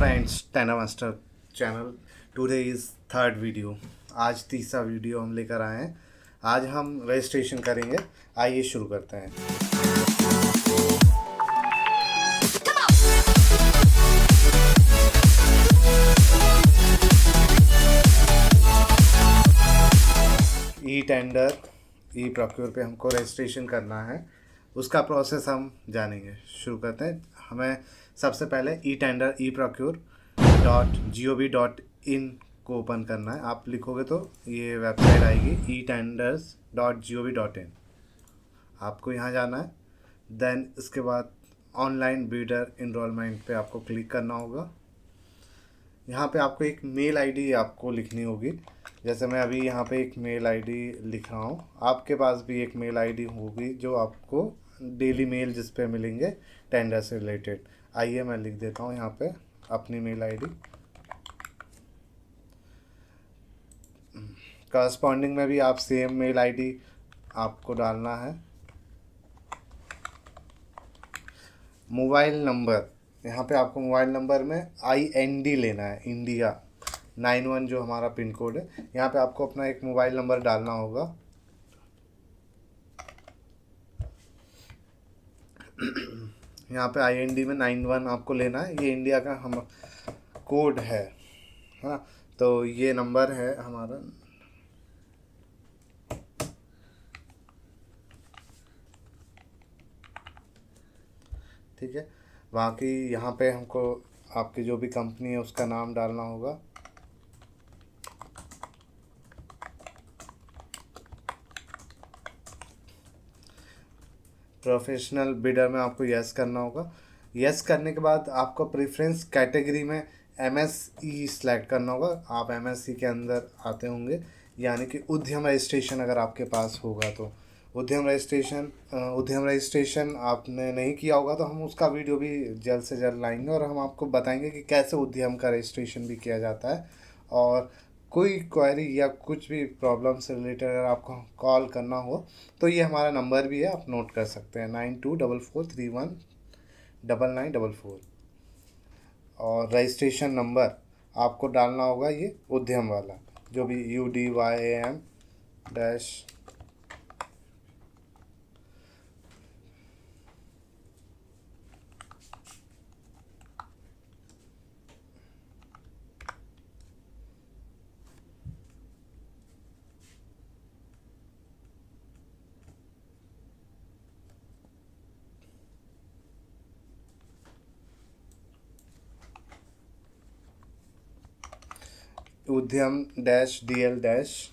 Friends, टेना master channel. Today is third video. आज तीसरा वीडियो हम लेकर आए हैं। आज हम रजिस्ट्रेशन करेंगे। आइए शुरू करते हैं। ई टेंडर, ई प्रोक्योर पे हमको रजिस्ट्रेशन करना है। उसका प्रोसेस हम जानेंगे। शुरू करते हैं। हमें सबसे पहले ई टेंडर e-procure.gov.in को ओपन करना है। आप लिखोगे तो ये वेबसाइट आएगी etenders.gov.in। आपको यहाँ जाना है। देन इसके बाद ऑनलाइन बिडर इनरोलमेंट पे आपको क्लिक करना होगा। यहाँ पे आपको एक मेल आईडी आपको लिखनी होगी। जैसे मैं अभी यहाँ पे एक मेल आईडी लिख रहा हूँ। आपके पास भी एक मेल आईडी होगी जो आपको डेली मेल जिस पे मिलेंगे टेंडर से रिलेटेड। आइए मैं लिख देता हूँ यहाँ पे अपनी मेल आईडी। करस्पॉन्डिंग में भी आप सेम मेल आईडी आपको डालना है। मोबाइल नंबर, यहाँ पे आपको मोबाइल नंबर में IND लेना है, इंडिया 91 जो हमारा पिन कोड है। यहाँ पे आपको अपना एक मोबाइल नंबर डालना होगा। यहाँ पे IND में 91 आपको लेना है। ये इंडिया का हम कोड है ना। तो ये नंबर है हमारा। ठीक है। बाकी यहाँ पे हमको आपकी जो भी कंपनी है उसका नाम डालना होगा। प्रोफेशनल बिडर में आपको यस करना होगा। यस करने के बाद आपको प्रेफरेंस कैटेगरी में MSE सेलेक्ट करना होगा। आप MSE के अंदर आते होंगे, यानी कि उद्यम रजिस्ट्रेशन अगर आपके पास होगा तो। उद्यम रजिस्ट्रेशन आपने नहीं किया होगा तो हम उसका वीडियो भी जल्द से जल्द लाएंगे और हम आपको बताएंगे कि कैसे उद्यम का रजिस्ट्रेशन भी किया जाता है। और कोई क्वेरी या कुछ भी प्रॉब्लम से रिलेटेड अगर आपको कॉल करना हो तो ये हमारा नंबर भी है, आप नोट कर सकते हैं 9244319944। और रजिस्ट्रेशन नंबर आपको डालना होगा ये उद्यम वाला, जो भी UDYAM डैश उद्यम डैश DL डैश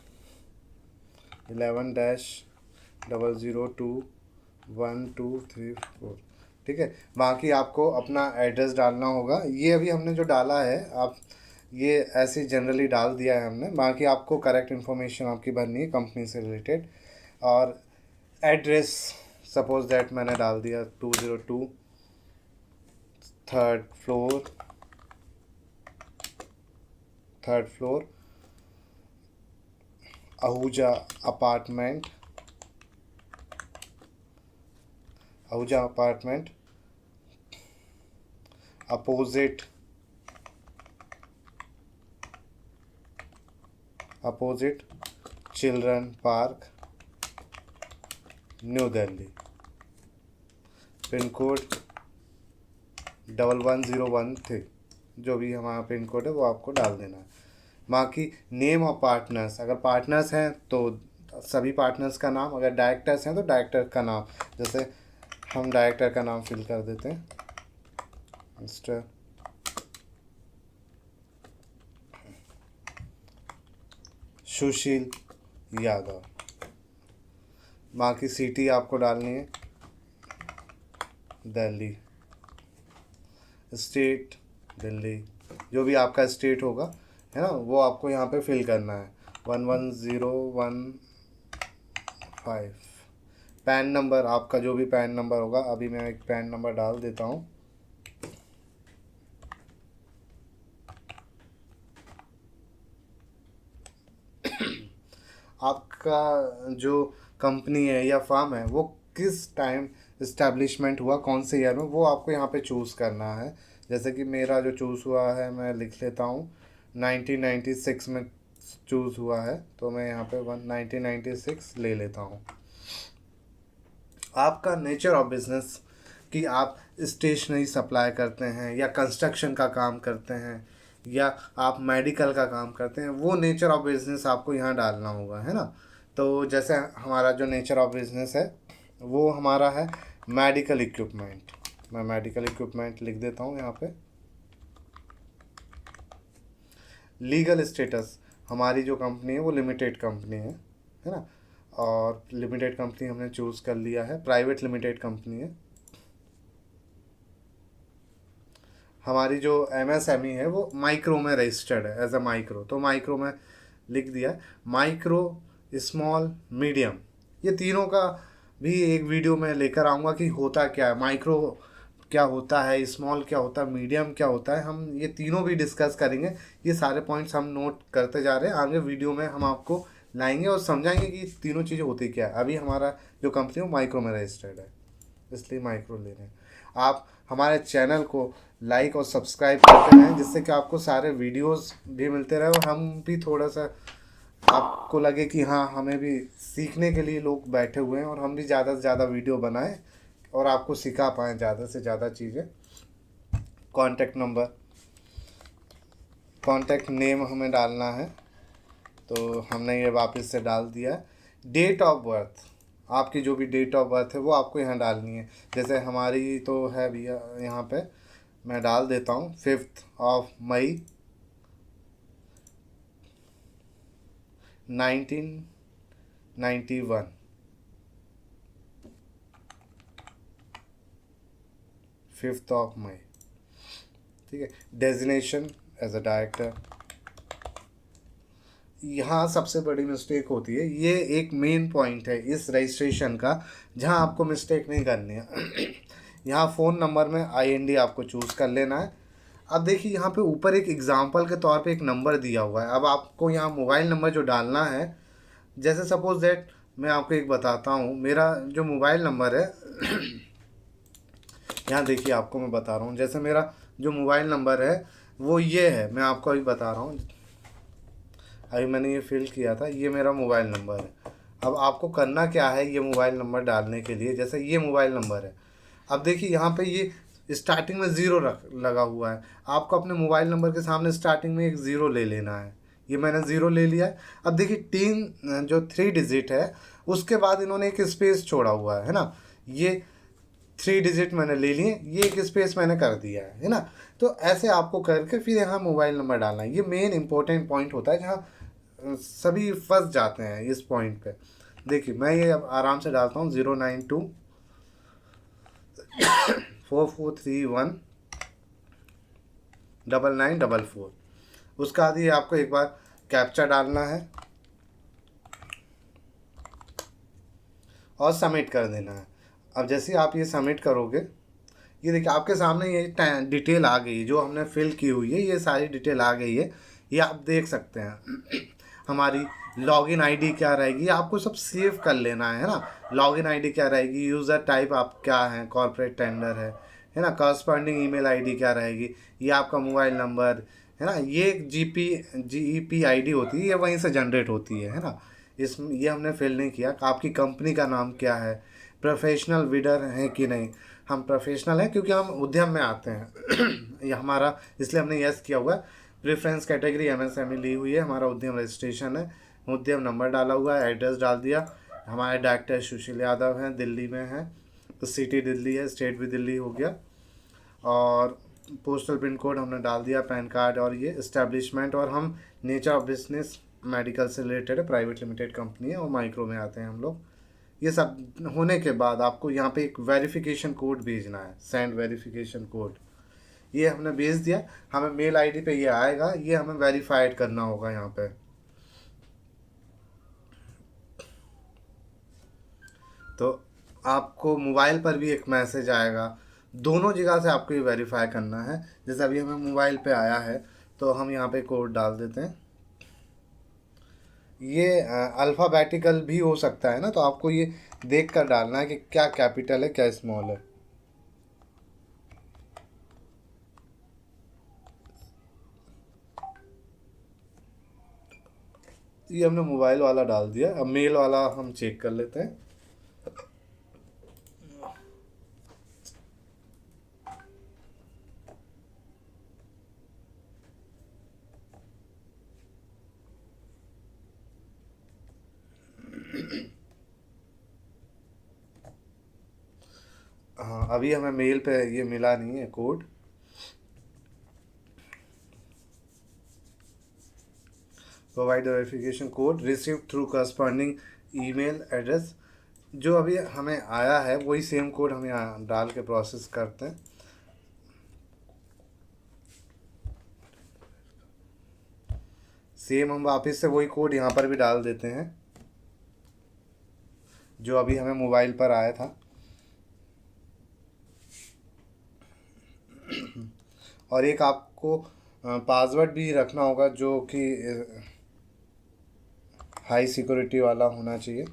11 डैश 002123 ठीक है। बाकी आपको अपना एड्रेस डालना होगा। ये अभी हमने जो डाला है, आप ये ऐसे जनरली डाल दिया है हमने। बाकी आपको करेक्ट इन्फॉर्मेशन आपकी भरनी है कंपनी से रिलेटेड। और एड्रेस सपोज दैट मैंने डाल दिया 202 third floor Ahuja apartment opposite children park, new Delhi. Pin code 11013, जो भी हमारा पिन कोड है वो आपको डाल देना है। बाकी नेम ऑफ पार्टनर्स, अगर पार्टनर्स हैं तो सभी पार्टनर्स का नाम, अगर डायरेक्टर्स हैं तो डायरेक्टर का नाम। जैसे हम डायरेक्टर का नाम फिल कर देते हैं, मिस्टर सुशील यादव। बाकी सिटी आपको डालनी है दिल्ली, स्टेट दिल्ली, जो भी आपका स्टेट होगा है ना वो आपको यहाँ पे फिल करना है 11015। पैन नंबर, आपका जो भी पैन नंबर होगा, अभी मैं एक पैन नंबर डाल देता हूँ। आपका जो कंपनी है या फार्म है वो किस टाइम इस्टेब्लिशमेंट हुआ, कौन से ईयर में, वो आपको यहाँ पे चूज़ करना है। जैसे कि मेरा जो चूज़ हुआ है मैं लिख लेता हूँ 1996 में चूज़ हुआ है, तो मैं यहाँ पे 1996 ले लेता हूँ। आपका नेचर ऑफ बिजनेस कि आप स्टेशनरी सप्लाई करते हैं या कंस्ट्रक्शन का काम करते हैं या आप मेडिकल का काम करते हैं, वो नेचर ऑफ बिजनेस आपको यहाँ डालना होगा, है ना। तो जैसे हमारा जो नेचर ऑफ बिजनेस है वो हमारा है मेडिकल इक्विपमेंट। मैं मेडिकल इक्विपमेंट लिख देता हूँ यहाँ पे। लीगल स्टेटस, हमारी जो कंपनी है वो लिमिटेड कंपनी है ना। और लिमिटेड कंपनी हमने चूज़ कर लिया है, प्राइवेट लिमिटेड कंपनी है। हमारी जो एमएसएमई है वो माइक्रो में रजिस्टर्ड है एज अ माइक्रो, तो माइक्रो में लिख दिया है। माइक्रो, स्मॉल, मीडियम, ये तीनों का भी एक वीडियो में लेकर आऊँगा कि होता क्या है, माइक्रो क्या होता है, स्मॉल क्या होता है, मीडियम क्या होता है, हम ये तीनों भी डिस्कस करेंगे। ये सारे पॉइंट्स हम नोट करते जा रहे हैं, आगे वीडियो में हम आपको लाएंगे और समझाएंगे कि तीनों चीज़ें होती क्या है। अभी हमारा जो कंपनी है वो माइक्रो में रजिस्टर्ड है, इसलिए माइक्रो ले रहे हैं। आप हमारे चैनल को लाइक और सब्सक्राइब करते रहें, जिससे कि आपको सारे वीडियोस भी मिलते रहे और हम भी थोड़ा सा आपको लगे कि हाँ हमें भी सीखने के लिए लोग बैठे हुए हैं और हम भी ज़्यादा से ज़्यादा वीडियो बनाएं और आपको सिखा पाएँ ज़्यादा से ज़्यादा चीज़ें। कॉन्टैक्ट नंबर, कॉन्टैक्ट नेम हमें डालना है, तो हमने ये वापस से डाल दिया है। डेट ऑफ बर्थ, आपकी जो भी डेट ऑफ बर्थ है वो आपको यहाँ डालनी है। जैसे हमारी तो है भैया, यहाँ पे मैं डाल देता हूँ 5 मई 1991, 5 मई, ठीक है। डेजिग्नेशन एज अ डायरेक्टर, यहाँ सबसे बड़ी मिस्टेक होती है, ये एक मेन पॉइंट है इस रजिस्ट्रेशन का जहाँ आपको मिस्टेक नहीं करनी है। यहाँ फ़ोन नंबर में IND आपको चूज़ कर लेना है। अब देखिए यहाँ पे ऊपर एक एग्जांपल के तौर पे एक नंबर दिया हुआ है। अब आपको यहाँ मोबाइल नंबर जो डालना है, जैसे सपोज दैट मैं आपको एक बताता हूँ, मेरा जो मोबाइल नंबर है यहाँ देखिए आपको मैं बता रहा हूँ, जैसे मेरा जो मोबाइल नंबर है वो ये है, मैं आपको अभी बता रहा हूँ, अभी मैंने ये फिल किया था, ये मेरा मोबाइल नंबर है। अब आपको करना क्या है ये मोबाइल नंबर डालने के लिए, जैसे ये मोबाइल नंबर है। अब देखिए यहाँ पे ये स्टार्टिंग में ज़ीरो लगा हुआ है, आपको अपने मोबाइल नंबर के सामने स्टार्टिंग में एक ज़ीरो ले लेना है। ये मैंने ज़ीरो ले लिया है। अब देखिए 3 जो 3 डिजिट है उसके बाद इन्होंने एक स्पेस छोड़ा हुआ है ना, ये 3 डिजिट मैंने ले लिए, ये एक स्पेस मैंने कर दिया है ना। तो ऐसे आपको करके फिर यहाँ मोबाइल नंबर डालना है। ये मेन इंपॉर्टेंट पॉइंट होता है जहाँ सभी फंस जाते हैं इस पॉइंट पे। देखिए मैं ये अब आराम से डालता हूँ 09244319944। उसका बाद ये आपको एक बार कैप्चा डालना है और सबमिट कर देना है। अब जैसे आप ये सबमिट करोगे, ये देखिए आपके सामने ये डिटेल आ गई जो हमने फिल की हुई है, ये सारी डिटेल आ गई है, ये आप देख सकते हैं। हमारी लॉगिन आईडी क्या रहेगी, आपको सब सेव कर लेना है ना। लॉगिन आईडी क्या रहेगी, यूज़र टाइप आप क्या है, कॉर्पोरेट टेंडर है ना। कॉरस्पॉन्डिंग ईमेल आईडी क्या रहेगी, ये आपका मोबाइल नंबर है ना। ये GEP आईडी होती है, ये वहीं से जनरेट होती है ना। ये हमने फिल नहीं किया। आपकी कंपनी का नाम क्या है, प्रोफेशनल बिडर हैं कि नहीं, हम प्रोफेशनल हैं क्योंकि हम उद्यम में आते हैं। ये हमारा इसलिए हमने यस किया हुआ है। प्रेफरेंस कैटेगरी MSME ली हुई है, हमारा उद्यम रजिस्ट्रेशन है, उद्यम नंबर डाला हुआ है, एड्रेस डाल दिया। हमारे डायरेक्टर सुशील यादव हैं, दिल्ली में हैं, तो सिटी दिल्ली है, स्टेट भी दिल्ली हो गया। और पोस्टल पिन कोड हमने डाल दिया, पैन कार्ड, और ये इस्टेब्लिशमेंट, और हम नेचर ऑफ बिजनेस मेडिकल से रिलेटेड है, प्राइवेट लिमिटेड कंपनी है और माइक्रो में आते हैं हम लोग। ये सब होने के बाद आपको यहाँ पे एक वेरिफिकेशन कोड भेजना है, सेंड वेरिफिकेशन कोड। ये हमने भेज दिया, हमें मेल आईडी पे ये आएगा, ये हमें वेरीफाइड करना होगा यहाँ पे। तो आपको मोबाइल पर भी एक मैसेज आएगा, दोनों जगह से आपको ये वेरीफाई करना है। जैसे अभी हमें मोबाइल पे आया है तो हम यहाँ पे कोड डाल देते हैं। ये अल्फ़ाबेटिकल भी हो सकता है ना, तो आपको ये देख कर डालना है कि क्या कैपिटल है क्या स्मॉल है। ये हमने मोबाइल वाला डाल दिया, अब मेल वाला हम चेक कर लेते हैं। हाँ, अभी हमें मेल पे ये मिला नहीं है code. Provide verification code receive through corresponding email address. जो अभी हमें आया है वही सेम कोड हम यहाँ डाल के प्रोसेस करते हैं। सेम हम वापस से वही कोड यहाँ पर भी डाल देते हैं जो अभी हमें मोबाइल पर आया था। और एक आपको पासवर्ड भी रखना होगा जो कि हाई सिक्योरिटी वाला होना चाहिए।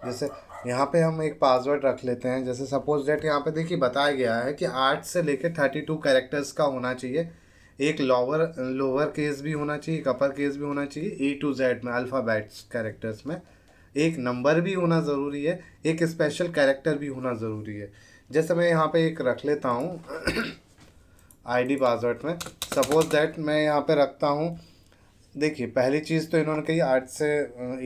जैसे यहाँ पे हम एक पासवर्ड रख लेते हैं, जैसे सपोज दैट यहाँ पे देखिए बताया गया है कि 8 से लेकर 32 कैरेक्टर्स का होना चाहिए। एक लोअर लोअर केस भी होना चाहिए, एक अपर केस भी होना चाहिए, A to Z में अल्फ़ाबेट्स कैरेक्टर्स में। एक नंबर भी होना ज़रूरी है, एक स्पेशल कैरेक्टर भी होना ज़रूरी है। जैसे मैं यहाँ पे एक रख लेता हूँ आईडी पासवर्ड में, सपोज दैट मैं यहाँ पे रखता हूँ। देखिए पहली चीज़ तो इन्होंने कही 8 से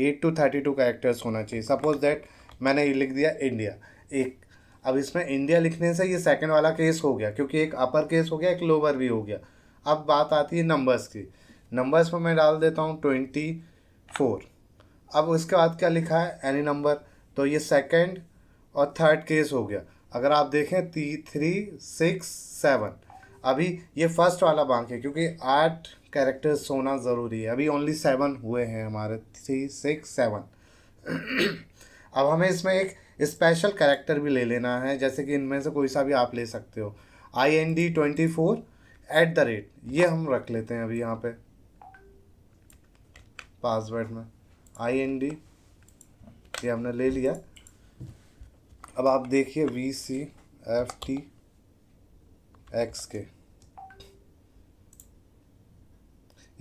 8 to 32 कैरेक्टर्स होना चाहिए। सपोज दैट मैंने ये लिख दिया इंडिया एक। अब इसमें इंडिया लिखने से ये सेकंड वाला केस हो गया, क्योंकि एक अपर केस हो गया, एक लोअर भी हो गया। अब बात आती है नंबर्स की। नंबर्स में मैं डाल देता हूँ 24। अब उसके बाद क्या लिखा है, एनी नंबर, तो ये सेकंड और थर्ड केस हो गया। अगर आप देखें 3 6 7, अभी ये फर्स्ट वाला बाकी है क्योंकि 8 कैरेक्टर्स होना ज़रूरी है। अभी ओनली 7 हुए हैं हमारे, 3 6 7। अब हमें इसमें एक स्पेशल कैरेक्टर भी ले लेना है, जैसे कि इनमें से कोई सा भी आप ले सकते हो। IND24 @ ये हम रख लेते हैं अभी यहाँ पे पासवर्ड में। IND ये हमने ले लिया। अब आप देखिए VCFTXK,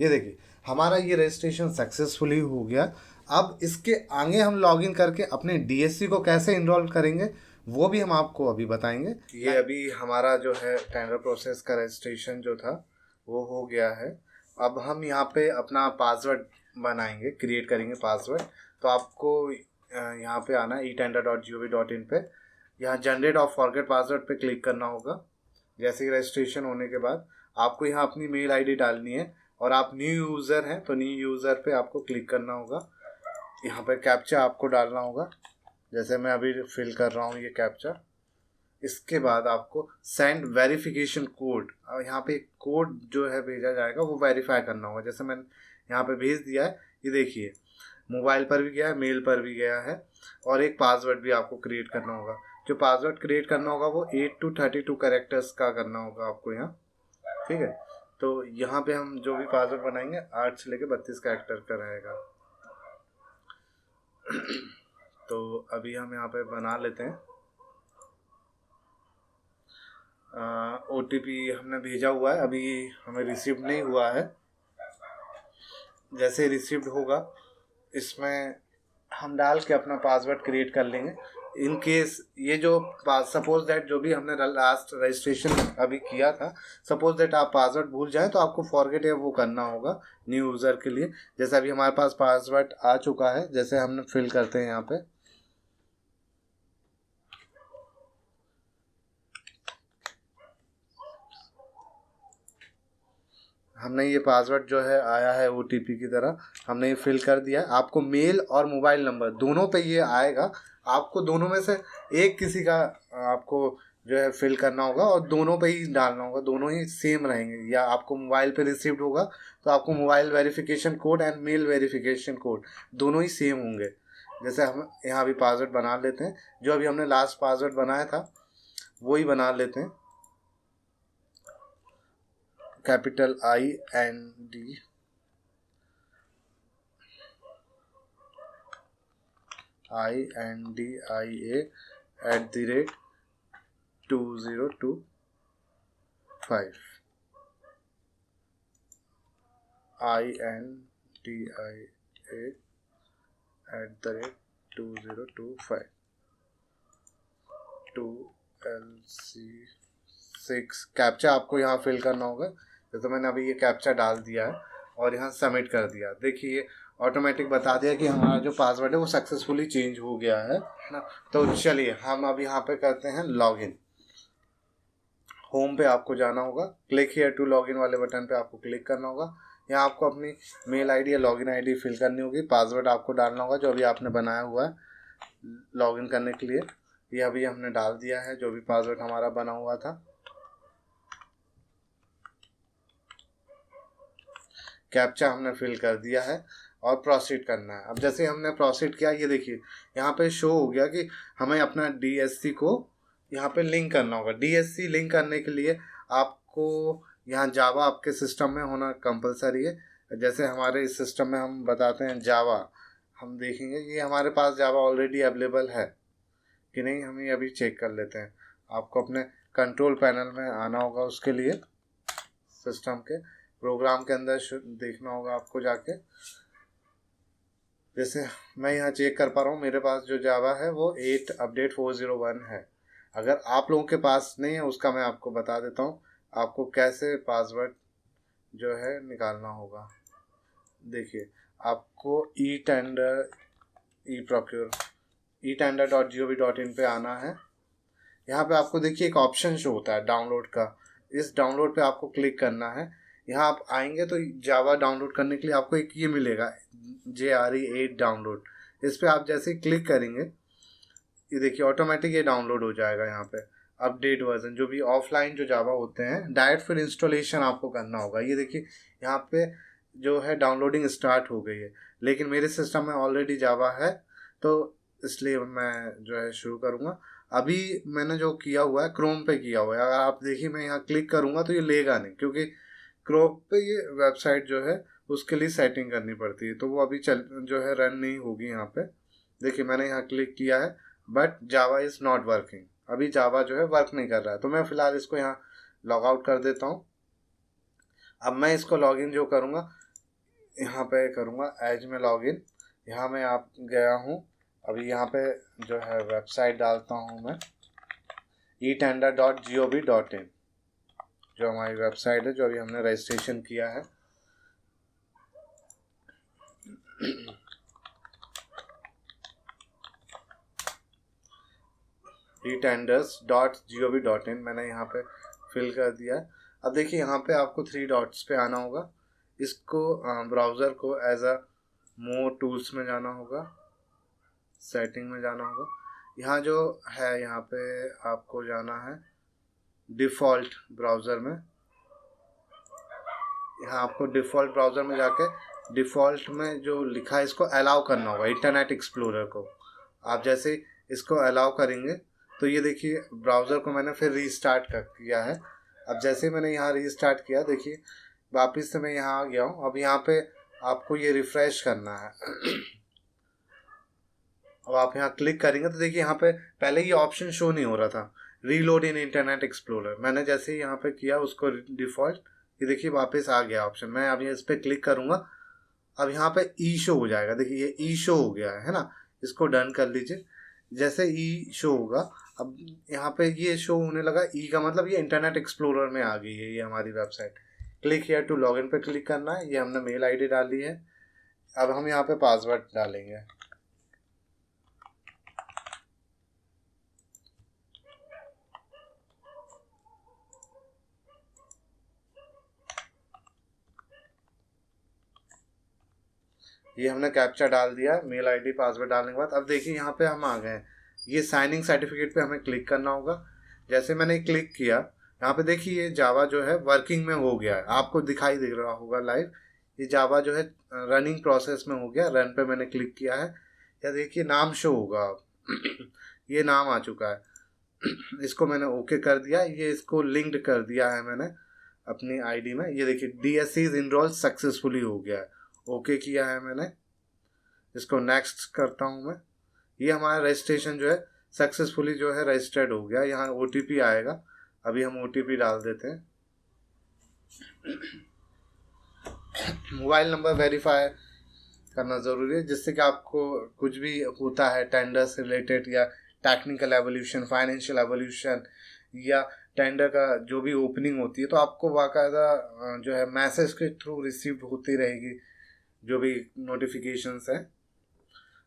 ये देखिए हमारा ये रजिस्ट्रेशन सक्सेसफुली हो गया। अब इसके आगे हम लॉगिन करके अपने DSC को कैसे इनरोल करेंगे वो भी हम आपको अभी बताएंगे। ये अभी हमारा जो है टेंडर प्रोसेस का रजिस्ट्रेशन जो था वो हो गया है। अब हम यहाँ पे अपना पासवर्ड बनाएंगे, क्रिएट करेंगे पासवर्ड। तो आपको यहाँ पे आना है etender.gov.in पे। यहाँ जनरेट और फॉरगेट पासवर्ड पे क्लिक करना होगा। जैसे ही रजिस्ट्रेशन होने के बाद आपको यहाँ अपनी मेल आईडी डालनी है, और आप न्यू यूज़र हैं तो न्यू यूज़र पे आपको क्लिक करना होगा। यहाँ पे कैप्चा आपको डालना होगा, जैसे मैं अभी फिल कर रहा हूँ ये कैप्चा। इसके बाद आपको सेंड वेरिफिकेशन कोड, यहाँ पे कोड जो है भेजा जाएगा वो वेरीफाई करना होगा। जैसे मैंने यहाँ पे भेज दिया है, ये देखिए मोबाइल पर भी गया है, मेल पर भी गया है। और एक पासवर्ड भी आपको क्रिएट करना होगा। जो पासवर्ड क्रिएट करना होगा वो 8 to 32 कैरेक्टर्स का करना होगा आपको यहाँ, ठीक है। तो यहाँ पे हम जो भी पासवर्ड बनाएंगे 8 से लेकर 32 कैरेक्टर का रहेगा। तो अभी हम यहाँ पे बना लेते हैं। OTP हमने भेजा हुआ है, अभी हमें रिसीव नहीं हुआ है। जैसे रिसीव्ड होगा इसमें हम डाल के अपना पासवर्ड क्रिएट कर लेंगे। इन केस ये जो सपोज दैट जो भी हमने लास्ट रजिस्ट्रेशन अभी किया था, सपोज दैट आप पासवर्ड भूल जाए तो आपको फॉरगेट है वो करना होगा न्यू यूज़र के लिए। जैसे अभी हमारे पास पासवर्ड आ चुका है, जैसे हमने फिल करते हैं यहाँ पे। हमने ये पासवर्ड जो है आया है OTP की तरह, हमने ये फिल कर दिया है। आपको मेल और मोबाइल नंबर दोनों पे ये आएगा। आपको दोनों में से एक किसी का आपको जो है फिल करना होगा और दोनों पे ही डालना होगा, दोनों ही सेम रहेंगे। या आपको मोबाइल पे रिसीव्ड होगा तो आपको mobile verification code and mail verification code दोनों ही सेम होंगे। जैसे हम यहाँ भी पासवर्ड बना लेते हैं, जो अभी हमने लास्ट पासवर्ड बनाया था वही बना लेते हैं। Capital IND INDIA @ 2025। INDIA@2025 2LC6 captcha आपको यहाँ फिल करना होगा। जैसे मैंने अभी ये कैप्चा डाल दिया है और यहाँ सबमिट कर दिया, देखिए ऑटोमेटिक बता दिया कि हमारा जो पासवर्ड है वो सक्सेसफुली चेंज हो गया है ना। तो चलिए हम अब यहाँ पे करते हैं लॉगिन। होम पे आपको जाना होगा, क्लिक हियर टू लॉगिन वाले बटन पे आपको क्लिक करना होगा। यहाँ आपको अपनी मेल आईडी या लॉगिन आईडी फिल करनी होगी, पासवर्ड आपको डालना होगा जो अभी आपने बनाया हुआ है लॉगिन करने के लिए। ये अभी हमने डाल दिया है जो भी पासवर्ड हमारा बना हुआ था। कैप्चा हमने फिल कर दिया है और प्रोसीड करना है। अब जैसे हमने प्रोसीड किया, ये देखिए यहाँ पे शो हो गया कि हमें अपना DSC को यहाँ पे लिंक करना होगा। DSC लिंक करने के लिए आपको यहाँ जावा आपके सिस्टम में होना कंपलसरी है। जैसे हमारे इस सिस्टम में हम बताते हैं जावा, हम देखेंगे ये हमारे पास जावा ऑलरेडी अवेलेबल है कि नहीं, हम ये अभी चेक कर लेते हैं। आपको अपने कंट्रोल पैनल में आना होगा, उसके लिए सिस्टम के प्रोग्राम के अंदर देखना होगा आपको जाके। जैसे मैं यहाँ चेक कर पा रहा हूँ मेरे पास जो जावा है वो 8 अपडेट 401 है। अगर आप लोगों के पास नहीं है उसका मैं आपको बता देता हूँ आपको कैसे पासवर्ड जो है निकालना होगा। देखिए आपको etender.gov.in पे आना है। यहाँ पे आपको देखिए एक ऑप्शन शो होता है डाउनलोड का, इस डाउनलोड पे आपको क्लिक करना है। यहाँ आप आएंगे तो जावा डाउनलोड करने के लिए आपको एक ये मिलेगा JRE8 डाउनलोड। इस पर आप जैसे क्लिक करेंगे ये देखिए ऑटोमेटिक ये डाउनलोड हो जाएगा। यहाँ पे अपडेट वर्जन जो भी ऑफलाइन जो जावा होते हैं डायरेक्ट फिर इंस्टॉलेशन आपको करना होगा। ये देखिए यहाँ पे जो है डाउनलोडिंग स्टार्ट हो गई है, लेकिन मेरे सिस्टम में ऑलरेडी जावा है तो इसलिए मैं जो है शुरू करूँगा। अभी मैंने जो किया हुआ है क्रोम पे किया हुआ है। अगर आप देखिए मैं यहाँ क्लिक करूँगा तो ये लेगा नहीं, क्योंकि क्रोम पे ये वेबसाइट जो है उसके लिए सेटिंग करनी पड़ती है, तो वो अभी जो है रन नहीं होगी। यहाँ पे देखिए मैंने यहाँ क्लिक किया है but Java is not working, अभी जावा जो है वर्क नहीं कर रहा है। तो मैं फ़िलहाल इसको यहाँ लॉग आउट कर देता हूँ। अब मैं इसको लॉगिन जो करूँगा यहाँ पे करूँगा एज में लॉगिन। यहाँ मैं आप गया हूँ, अभी यहाँ पे जो है वेबसाइट डालता हूँ मैं etender.gov.in जो हमारी वेबसाइट है जो अभी हमने रजिस्ट्रेशन किया है। etenders.gov.in मैंने यहाँ पे फिल कर दिया है। अब देखिए यहाँ पे आपको 3 डॉट्स पे आना होगा, इसको ब्राउज़र को एज अ मोर टूल्स में जाना होगा, सेटिंग में जाना होगा। यहाँ जो है यहाँ पे आपको जाना है डिफ़ॉल्ट ब्राउज़र में। यहाँ आपको डिफ़ॉल्ट ब्राउज़र में जाके डिफ़ॉल्ट में जो लिखा है इसको अलाउ करना होगा, इंटरनेट एक्सप्लोरर को। आप जैसे इसको अलाउ करेंगे तो ये देखिए ब्राउज़र को मैंने फिर रीस्टार्ट कर किया है। अब जैसे मैंने यहाँ रीस्टार्ट किया देखिए वापस से मैं यहाँ आ गया हूँ। अब यहाँ पे आपको ये रिफ़्रेश करना है। अब आप यहाँ क्लिक करेंगे तो देखिए यहाँ पे पहले ये ऑप्शन शो नहीं हो रहा था, रीलोड इन इंटरनेट एक्सप्लोरर। मैंने जैसे ही यहाँ पे किया उसको डिफ़ॉल्ट, ये देखिए वापस आ गया ऑप्शन। मैं अब इस पर क्लिक करूँगा, अब यहाँ पे ई शो हो जाएगा। देखिए ये ई शो हो गया है ना, इसको डन कर लीजिए। जैसे ई शो होगा अब यहाँ पे ये शो होने लगा, ई का मतलब ये इंटरनेट एक्सप्लोरर में आ गई है ये हमारी website. Click here to login पे क्लिक करना है। ये हमने मेल आईडी डाली है, अब हम यहाँ पे पासवर्ड डालेंगे। ये हमने कैप्चा डाल दिया, मेल आईडी पासवर्ड डालने के बाद अब देखिए यहाँ पे हम आ गए हैं। ये साइनिंग सर्टिफिकेट पे हमें क्लिक करना होगा। जैसे मैंने क्लिक किया यहाँ पे देखिए ये जावा जो है वर्किंग में हो गया है, आपको दिखाई दे रहा होगा लाइव। ये जावा जो है रनिंग प्रोसेस में हो गया, रन पे मैंने क्लिक किया है। या देखिए नाम शो होगा ये नाम आ चुका है। इसको मैंने ओके कर दिया, ये इसको लिंक्ड कर दिया है मैंने अपनी आईडी में। ये देखिए DSC इज इनरोल सक्सेसफुली हो गया है, ओके किया है मैंने। इसको नेक्स्ट करता हूँ मैं। ये हमारा रजिस्ट्रेशन जो है सक्सेसफुली जो है रजिस्टर्ड हो गया। यहाँ OTP आएगा, अभी हम OTP डाल देते हैं। मोबाइल नंबर वेरीफाई करना ज़रूरी है, जिससे कि आपको कुछ भी होता है टेंडर से रिलेटेड या टेक्निकल एवोल्यूशन, फाइनेंशियल एवोल्यूशन या टेंडर का जो भी ओपनिंग होती है, तो आपको बाकायदा जो है मैसेज के थ्रू रिसीव होती रहेगी जो भी नोटिफिकेशंस हैं।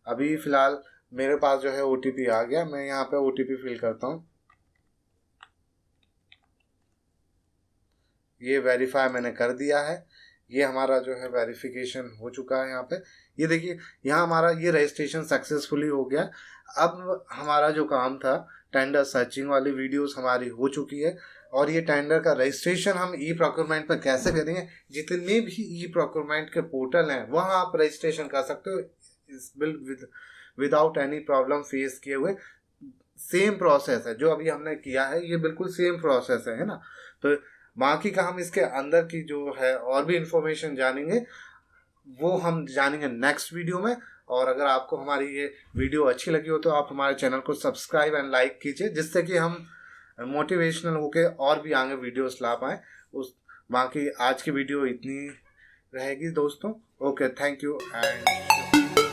अभी फ़िलहाल मेरे पास जो है OTP आ गया, मैं यहाँ पे OTP फिल करता हूँ। ये वेरीफाई मैंने कर दिया है, ये हमारा जो है वेरिफिकेशन हो चुका है। यहाँ पे ये देखिए, यहाँ हमारा ये रजिस्ट्रेशन सक्सेसफुली हो गया। अब हमारा जो काम था टेंडर सर्चिंग वाली वीडियोस हमारी हो चुकी है, और ये टेंडर का रजिस्ट्रेशन हम ई प्रोक्योरमेंट पर कैसे करेंगे, जितने भी ई प्रोक्योरमेंट के पोर्टल हैं वहाँ आप रजिस्ट्रेशन कर सकते हो इस bill without any problem face किए हुए। सेम प्रोसेस है जो अभी हमने किया है, ये बिल्कुल सेम प्रोसेस है ना। तो बाकी का हम इसके अंदर की जो है और भी इंफॉर्मेशन जानेंगे, वो हम जानेंगे नेक्स्ट वीडियो में। और अगर आपको हमारी ये वीडियो अच्छी लगी हो तो आप हमारे चैनल को सब्सक्राइब एंड लाइक कीजिए, जिससे कि हम मोटिवेशनल होके और भी आगे वीडियोस ला पाएँ। उस बाकी आज की वीडियो इतनी रहेगी दोस्तों। Okay, thank you and